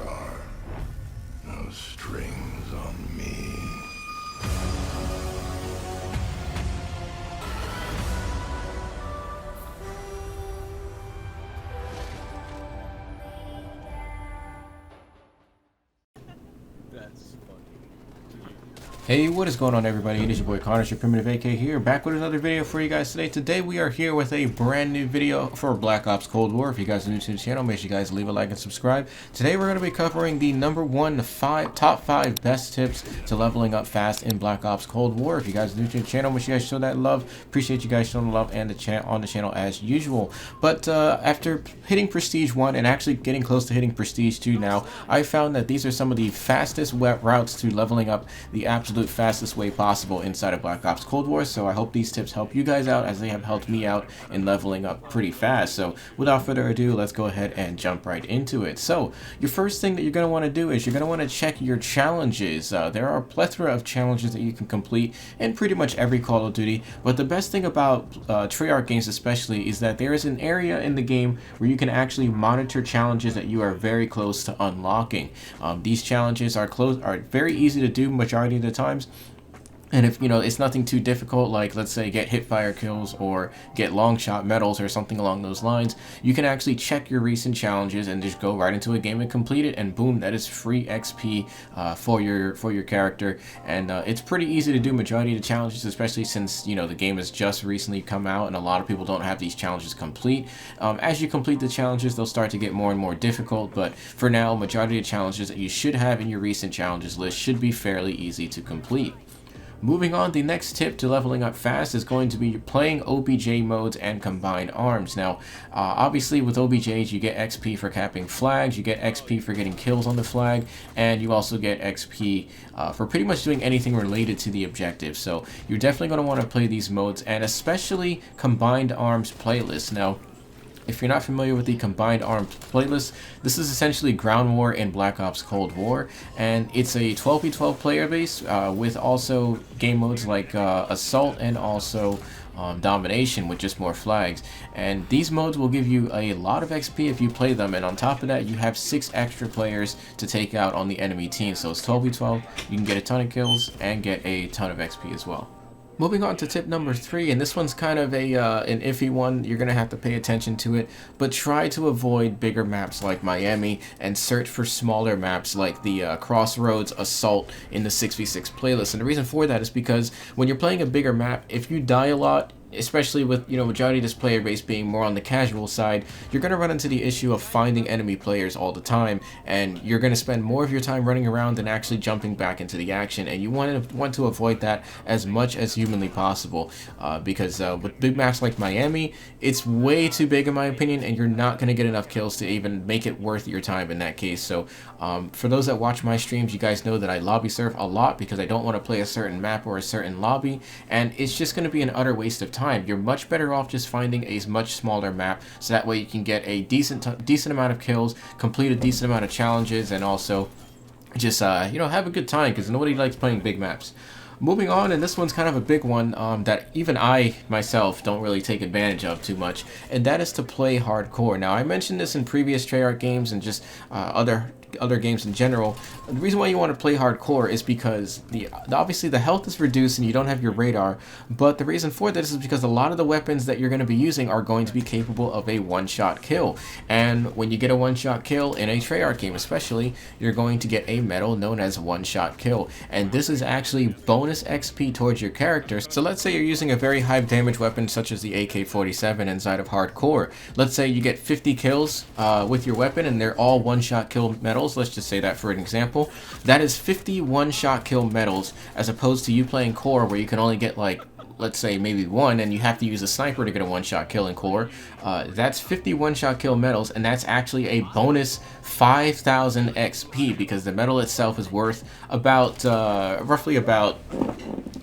are no strings on me. That's funny. Hey, what is going on, everybody? It is your boy Connor, your primitive AK here, back with another video for you guys today. Today we are here with a brand new video for Black Ops Cold War. If you guys are new to the channel, make sure you guys leave a like and subscribe. Today we're going to be covering the top 5 best tips to leveling up fast in Black Ops Cold War. If you guys are new to the channel, make sure you guys show that love. Appreciate you guys showing the love and on the channel as usual. But after hitting Prestige 1 and actually getting close to hitting Prestige 2 now, I found that these are some of the fastest routes to leveling up the absolute fastest way possible inside of Black Ops Cold War. So I hope these tips help you guys out, as they have helped me out in leveling up pretty fast. So without further ado, let's go ahead and jump right into it. So your first thing that you're going to want to do is you're going to want to check your challenges. There are a plethora of challenges that you can complete in pretty much every Call of Duty, but the best thing about Treyarch games especially is that there is an area in the game where you can actually monitor challenges that you are very close to unlocking. These challenges are very easy to do majority of the times. And if, it's nothing too difficult, like let's say get hipfire kills or get long shot medals or something along those lines, you can actually check your recent challenges and just go right into a game and complete it, and boom, that is free XP for your character. And it's pretty easy to do majority of the challenges, especially since the game has just recently come out and a lot of people don't have these challenges complete. As you complete the challenges, they'll start to get more and more difficult, but for now, majority of challenges that you should have in your recent challenges list should be fairly easy to complete. Moving on, the next tip to leveling up fast is going to be playing OBJ modes and combined arms. Now, obviously with OBJs, you get XP for capping flags, you get XP for getting kills on the flag, and you also get XP for pretty much doing anything related to the objective. So you're definitely going to want to play these modes, and especially combined arms playlists. Now, if you're not familiar with the Combined Arms playlist, this is essentially Ground War in Black Ops Cold War, and it's a 12v12 player base with also game modes like Assault and also Domination with just more flags. And these modes will give you a lot of XP if you play them, and on top of that, you have 6 extra players to take out on the enemy team. So it's 12v12, you can get a ton of kills and get a ton of XP as well. Moving on to tip number 3, and this one's kind of an iffy one. You're going to have to pay attention to it, but try to avoid bigger maps like Miami and search for smaller maps like the Crossroads Assault in the 6v6 playlist. And the reason for that is because when you're playing a bigger map, if you die a lot, especially with majority of this player base being more on the casual side, you're going to run into the issue of finding enemy players all the time, and you're going to spend more of your time running around than actually jumping back into the action. And you want to avoid that as much as humanly possible, because with big maps like Miami, it's way too big in my opinion, and you're not going to get enough kills to even make it worth your time in that case. So for those that watch my streams, you guys know that I lobby surf a lot because I don't want to play a certain map or a certain lobby, and it's just going to be an utter waste of time. You're much better off just finding a much smaller map, so that way you can get a decent amount of kills, complete a decent amount of challenges, and also just have a good time, because nobody likes playing big maps. Moving on, and this one's kind of a big one that even I myself don't really take advantage of too much, and that is to play hardcore. Now, I mentioned this in previous Treyarch games and just other games in general. The reason why you want to play hardcore is because obviously the health is reduced and you don't have your radar, but the reason for this is because a lot of the weapons that you're going to be using are going to be capable of a one-shot kill, and when you get a one-shot kill in a Treyarch game especially, you're going to get a medal known as one-shot kill, and this is actually bonus XP towards your character. So let's say you're using a very high damage weapon such as the AK-47 inside of hardcore. Let's say you get 50 kills with your weapon and they're all one-shot kill medals. Let's just say that for an example. That is 50 one-shot kill medals, as opposed to you playing core where you can only get like, let's say maybe one, and you have to use a sniper to get a one-shot kill in core. That's 50 one-shot kill medals, and that's actually a bonus 5,000 XP, because the medal itself is worth about roughly about,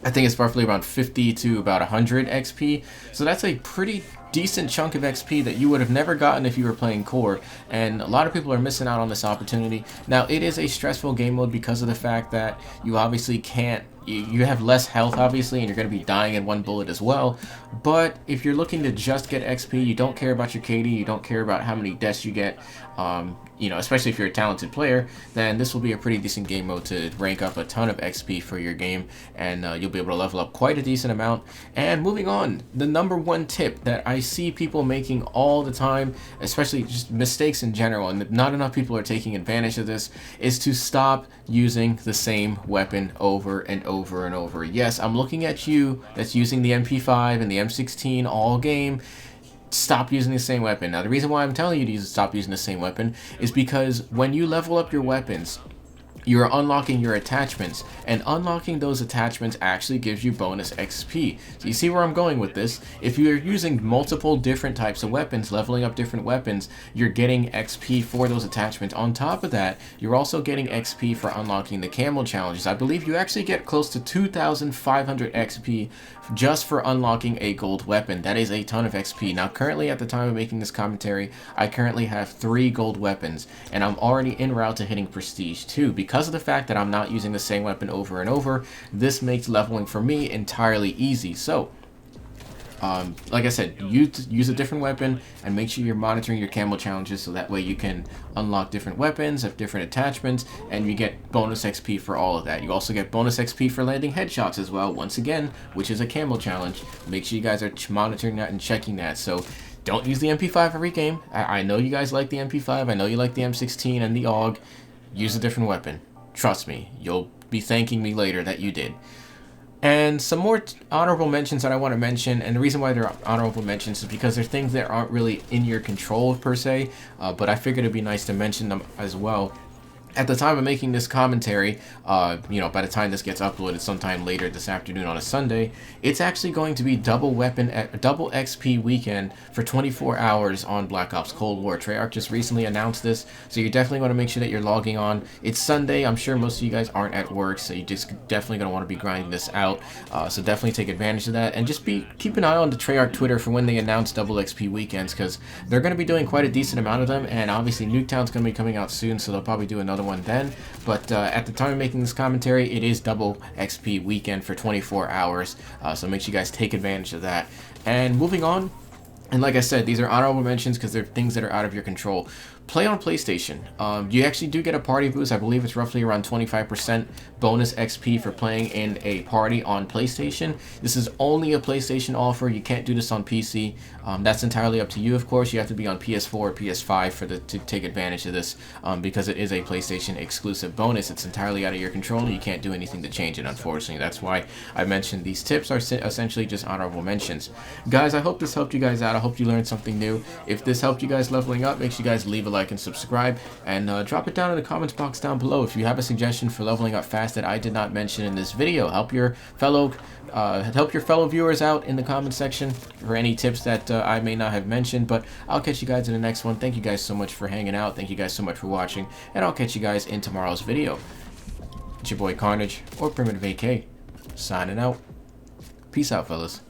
I think it's roughly around 50 to about 100 XP. So that's a pretty decent chunk of XP that you would have never gotten if you were playing core, and a lot of people are missing out on this opportunity. Now, it is a stressful game mode because of the fact that you obviously can't, you have less health obviously, and you're going to be dying in one bullet as well. But if you're looking to just get XP, you don't care about your KD, you don't care about how many deaths you get, you know, especially if you're a talented player, then this will be a pretty decent game mode to rank up a ton of XP for your game, and you'll be able to level up quite a decent amount. And moving on, the number one tip that I see people making all the time, especially just mistakes in general, and not enough people are taking advantage of this, is to stop using the same weapon over and over and over. Yes, I'm looking at you that's using the MP5 and the M16 all game. Stop using the same weapon. Now, the reason why I'm telling you to stop using the same weapon is because when you level up your weapons, you're unlocking your attachments, and unlocking those attachments actually gives you bonus XP. So you see where I'm going with this? If you're using multiple different types of weapons, leveling up different weapons, you're getting XP for those attachments. On top of that, you're also getting XP for unlocking the camo challenges. I believe you actually get close to 2,500 XP just for unlocking a gold weapon. That is a ton of XP. Now, currently at the time of making this commentary, I currently have 3 gold weapons, and I'm already en route to hitting Prestige 2. Because of the fact that I'm not using the same weapon over and over, this makes leveling for me entirely easy. So, like I said, use a different weapon and make sure you're monitoring your camo challenges so that way you can unlock different weapons, have different attachments, and you get bonus XP for all of that. You also get bonus XP for landing headshots as well, once again, which is a camo challenge. Make sure you guys are monitoring that and checking that. So don't use the MP5 every game. I know you guys like the MP5, I know you like the M16 and the AUG. Use a different weapon. Trust me, you'll be thanking me later that you did. And some more honorable mentions that I want to mention, and the reason why they're honorable mentions is because they're things that aren't really in your control per se, but I figured it'd be nice to mention them as well. At the time of making this commentary, you know, by the time this gets uploaded sometime later this afternoon on a Sunday, it's actually going to be double XP weekend for 24 hours on Black Ops Cold War. Treyarch just recently announced this, so you're definitely going to make sure that you're logging on. It's Sunday. I'm sure most of you guys aren't at work, so you're just definitely going to want to be grinding this out. So definitely take advantage of that, and just keep an eye on the Treyarch Twitter for when they announce double XP weekends, because they're going to be doing quite a decent amount of them, and obviously Nuketown's going to be coming out soon, so they'll probably do another one then. But at the time of making this commentary, it is double XP weekend for 24 hours, so make sure you guys take advantage of that. And moving on, and like I said, these are honorable mentions because they're things that are out of your control. Play on PlayStation. You actually do get a party boost. I believe it's roughly around 25% bonus XP for playing in a party on PlayStation. This is only a PlayStation offer. You can't do this on PC. That's entirely up to you, of course. You have to be on PS4 or PS5 to take advantage of this, because it is a PlayStation exclusive bonus. It's entirely out of your control. You can't do anything to change it, unfortunately. That's why I mentioned these tips are essentially just honorable mentions. Guys, I hope this helped you guys out. I hope you learned something new. If this helped you guys leveling up, make sure you guys leave a like and subscribe, and drop it down in the comments box down below if you have a suggestion for leveling up fast that I did not mention in this video. Help your fellow viewers out in the comment section for any tips that I may not have mentioned. But I'll catch you guys in the next one. Thank you guys so much for hanging out. Thank you guys so much for watching, and I'll catch you guys in tomorrow's video. It's your boy Carnage, or Primitive AK, signing out. Peace out, fellas.